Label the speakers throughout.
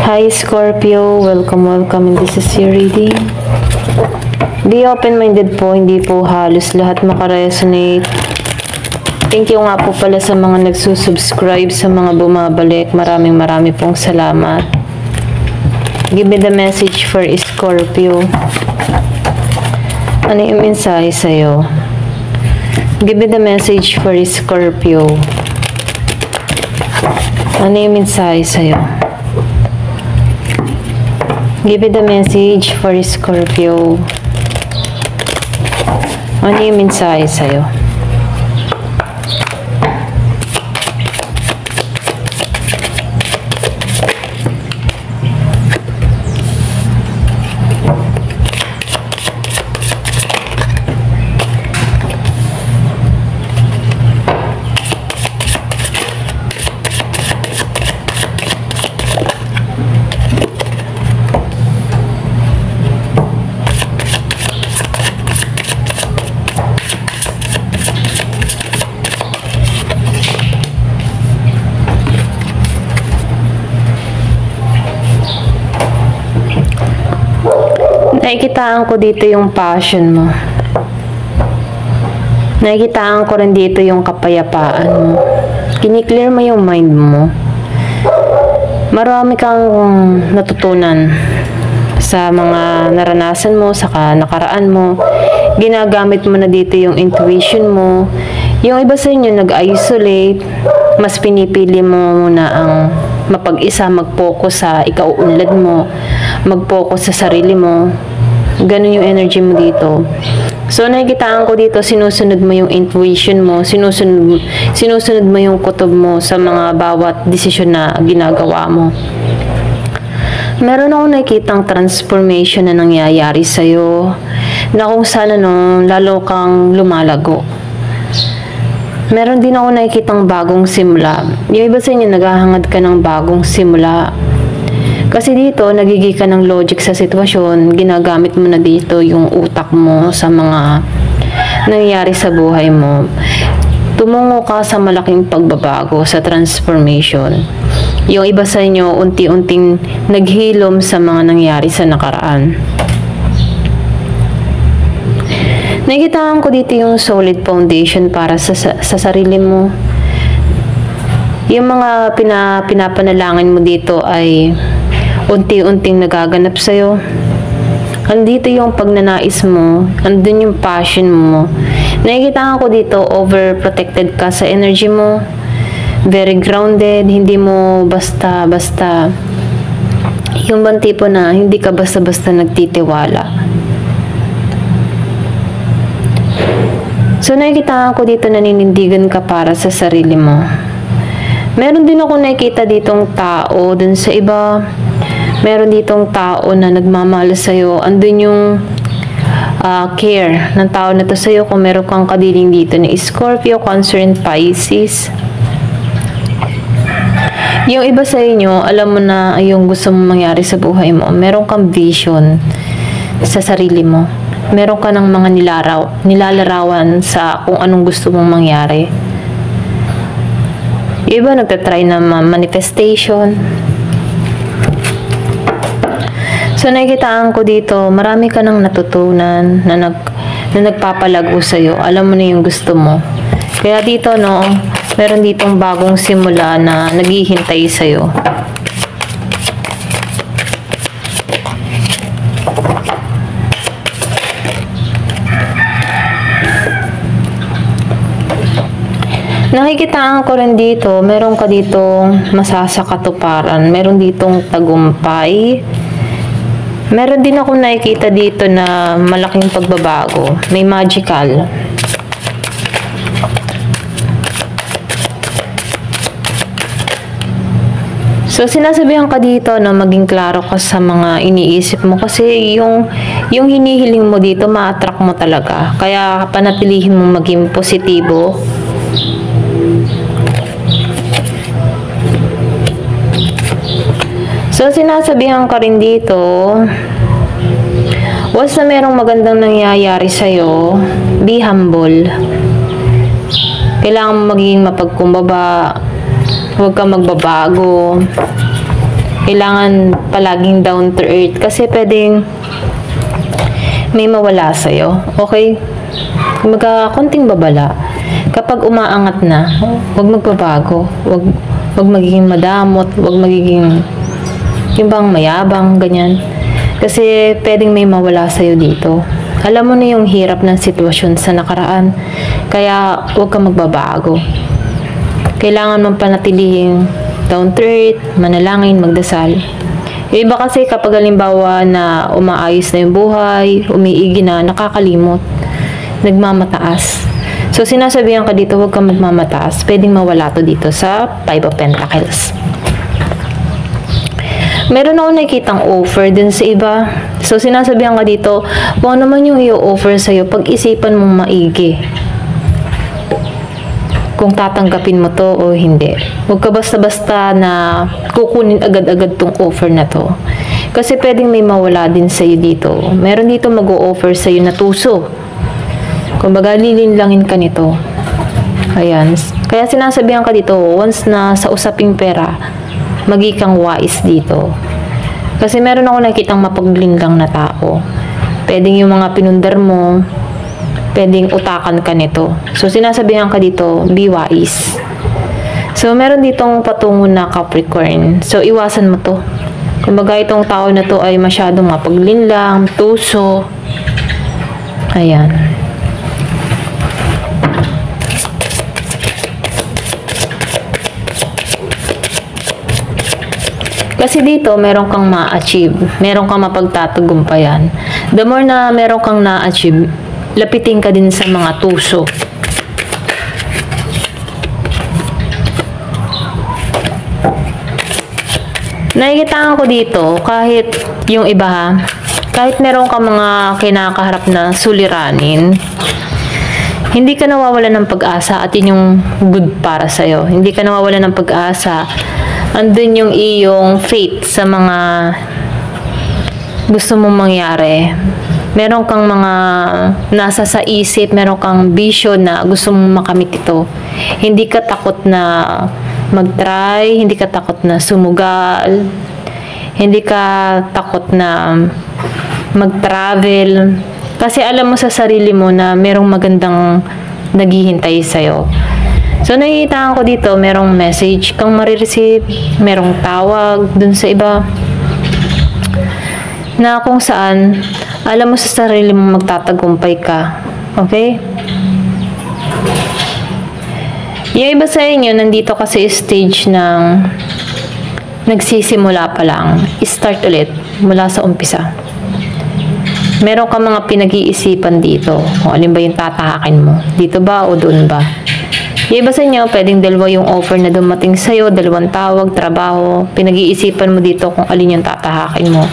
Speaker 1: Hi Scorpio, welcome in this is your reading. Be open-minded po, hindi po halos lahat makaresonate. Thank you nga po pala sa mga nagsusubscribe, sa mga bumabalik. Maraming pong salamat. Give me the message for Scorpio. Ano yung mensahe sa'yo? Give me the message for Scorpio. Ano yung mensahe sa'yo? Give me the message for Scorpio. Ano yung mensahe sa'yo? Nakikitaan ko dito yung passion mo. Nakikitaan ko rin dito yung kapayapaan mo. Kiniklear mo yung mind mo. Marami kang natutunan sa mga naranasan mo, sa nakaraan mo. Ginagamit mo na dito yung intuition mo. Yung iba sa inyo nag-isolate, mas pinipili mo muna ang mapag-isa, mag-focus sa ikauunlad mo, mag-focus sa sarili mo. Ganun yung energy mo dito. So, nakikitaan ko dito, sinusunod mo yung intuition mo, sinusunod mo yung kutob mo sa mga bawat desisyon na ginagawa mo. Meron akong nakikitang transformation na nangyayari sa'yo, na kung saan lalo kang lumalago. Meron din ako nakikitang bagong simula. Yung iba sa inyo, naghahangad ka ng bagong simula. Kasi dito, nagiging ka ng logic sa sitwasyon, ginagamit mo na dito yung utak mo sa mga nangyayari sa buhay mo. Tumungo ka sa malaking pagbabago, sa transformation. Yung iba sa inyo, unti-unting naghilom sa mga nangyayari sa nakaraan. Nakikitaan ko dito yung solid foundation para sa sarili mo. Yung mga pinapanalangin mo dito ay unti-unting nagaganap sa'yo. Andito yung pagnanais mo, andun yung passion mo. Nakikita ko dito, overprotected ka sa energy mo. Very grounded, hindi mo basta-basta. Yung bang tipo na hindi ka basta-basta nagtitiwala. So nakikita ko dito, naninindigan ka para sa sarili mo. Meron din ako nakikita ditong tao dun sa iba. Meron ditong tao na nagmamahal sa'yo. Andun yung care ng tao na to sa'yo. Kung meron kang kadiling dito na Scorpio, Cancer, and Pisces. Yung iba sa inyo, alam mo na yung gusto mong mangyari sa buhay mo. Meron kang vision sa sarili mo. Meron ka ng mga nilalarawan sa kung anong gusto mong mangyari. Yung iba nagtatry na manifestation. So, nakikitaan ko dito, marami ka nang natutunan na nagpapalago sa'yo. Alam mo na yung gusto mo. Kaya dito, meron ditong bagong simula na naghihintay sa'yo. Nakikitaan ko rin dito, meron ka ditong masasakatuparan, meron ditong tagumpay. Meron din akong nakikita dito na malaking pagbabago. May magical. So, sinasabihan ka dito na maging klaro ka sa mga iniisip mo. Kasi yung hinihiling mo dito, ma-attract mo talaga. Kaya panatilihin mo maging positibo. So, sinasabihan ka rin dito, once na merong magandang nangyayari sa'yo, be humble. Kailangan maging mapagkumbaba, huwag kang magbabago. Kailangan palaging down to earth kasi pwedeng may mawala sa'yo. Okay? Konting babala. Kapag umaangat na, huwag magbabago. Huwag magiging madamot. Huwag magiging yung bang mayabang, ganyan. Kasi pwedeng may mawala sa'yo dito. Alam mo na yung hirap ng sitwasyon sa nakaraan. Kaya huwag ka magbabago. Kailangan mong panatilihing down to earth, manalangin, magdasal. Yung iba kasi kapag halimbawa na umaayos na yung buhay, umiigi na, nakakalimot, nagmamataas. So sinasabihan ka dito, huwag kang magmamataas. Pwedeng mawala to dito sa Five of Pentacles. Meron ako nakikitang offer din sa iba. So sinasabihan ka dito, kung ano naman yung i-offer sa'yo, pag-isipan mong maigi kung tatanggapin mo to o hindi. Huwag ka basta-basta na kukunin agad-agad tong offer na to. Kasi pwedeng may mawala din sa'yo dito. Meron dito mag-o-offer sa'yo na tuso. Kumbaga, lilinlangin ka nito. Ayan. Kaya sinasabihan ka dito, once na sa usaping pera, magi kang wise dito. Kasi meron ako nakitang mapaglinlang na tao. Pwedeng yung mga pinundar mo, pwedeng utakan ka nito. So, sinasabihan ka dito, be wise. So, meron ditong patungo na Capricorn. So, iwasan mo to. Kumbaga, itong tao na to ay masyadong mapaglinlang, tuso. Ayan. Kasi dito, meron kang ma-achieve. Meron kang mapagtatagumpayan. The more na meron kang na-achieve, lapitin ka din sa mga tuso. Nakikitaan ko dito, kahit yung iba ha, kahit meron ka mga kinakaharap na suliranin, hindi ka nawawalan ng pag-asa at yun yung good para sa'yo. Hindi ka nawawalan ng pag-asa. Andun yung iyong faith sa mga gusto mong mangyari. Meron kang mga nasa sa isip, meron kang vision na gusto mong makamit ito. Hindi ka takot na mag-try, hindi ka takot na sumugal, hindi ka takot na mag-travel. Kasi alam mo sa sarili mo na merong magandang naghihintay sa'yo. So, nakikita ko dito, merong message kang marireceive, merong tawag dun sa iba, na kung saan alam mo sa sarili mo magtatagumpay ka. Okay? Yung iba sa inyo, nandito kasi stage ng nagsisimula pa lang. Start ulit mula sa umpisa. Meron ka mga pinag-iisipan dito. Kung alin ba yung tatahakin mo. Dito ba o doon ba? Yung iba sa inyo, pwedeng dalawa yung offer na dumating sa'yo, dalawang tawag, trabaho. Pinag-iisipan mo dito kung alin yung tatahakin mo.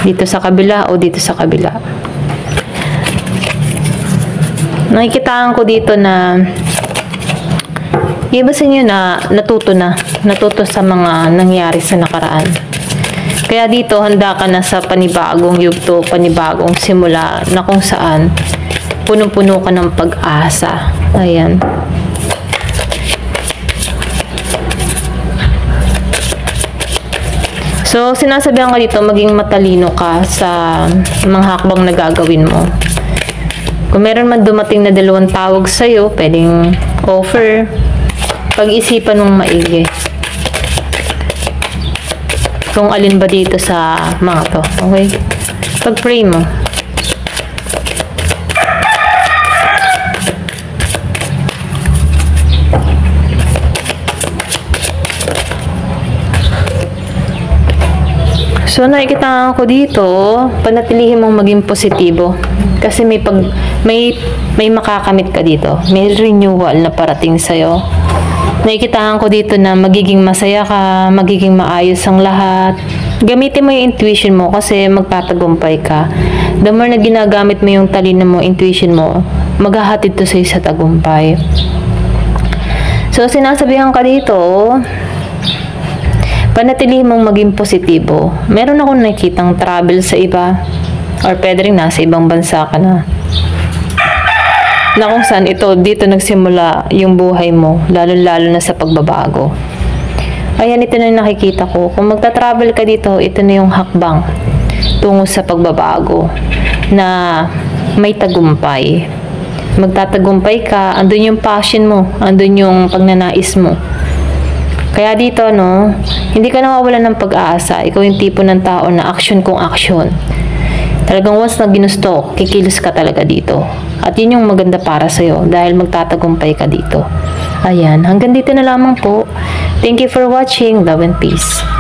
Speaker 1: Dito sa kabila o dito sa kabila. Nakikitaan ko dito na iba sa inyo na natuto sa mga nangyari sa nakaraan. Kaya dito, handa ka na sa panibagong yugto, panibagong simula na kung saan punong-puno ka ng pag-asa. Ayan. So, sinasabihan ka dito, maging matalino ka sa mga hakbang na gagawin mo. Kung meron man dumating na dalawang tawag sa'yo, pwedeng offer, pag-isipan mong maigi. Kung alin ba dito sa mga to. Okay? Pag-pray mo. So, nakikita ko dito, panatilihin mong maging positibo. Kasi may makakamit ka dito. May renewal na parating sa'yo. Nakikita ko dito na magiging masaya ka, magiging maayos ang lahat. Gamitin mo yung intuition mo kasi magtatagumpay ka. The more na ginagamit mo yung talino mo, intuition mo, maghahatid to sa'yo sa tagumpay. So, sinasabihan ka dito, panatilihin mong maging positibo. Meron akong nakitang travel sa iba or pwede rin nasa ibang bansa ka na kung saan dito nagsimula yung buhay mo, lalo-lalo na sa pagbabago. Ayan, ito na yung nakikita ko. Kung magta-travel ka dito, ito na yung hakbang tungo sa pagbabago na may tagumpay. Magtatagumpay ka, andun yung passion mo, andun yung pagnanais mo. Kaya dito, no, hindi ka nawawalan ng pag-aasa. Ikaw yung tipo ng tao na action kung action. Talagang once na ginusto, kikilos ka talaga dito. At yun yung maganda para sa'yo dahil magtatagumpay ka dito. Ayan, hanggang dito na lamang po. Thank you for watching. Love and peace.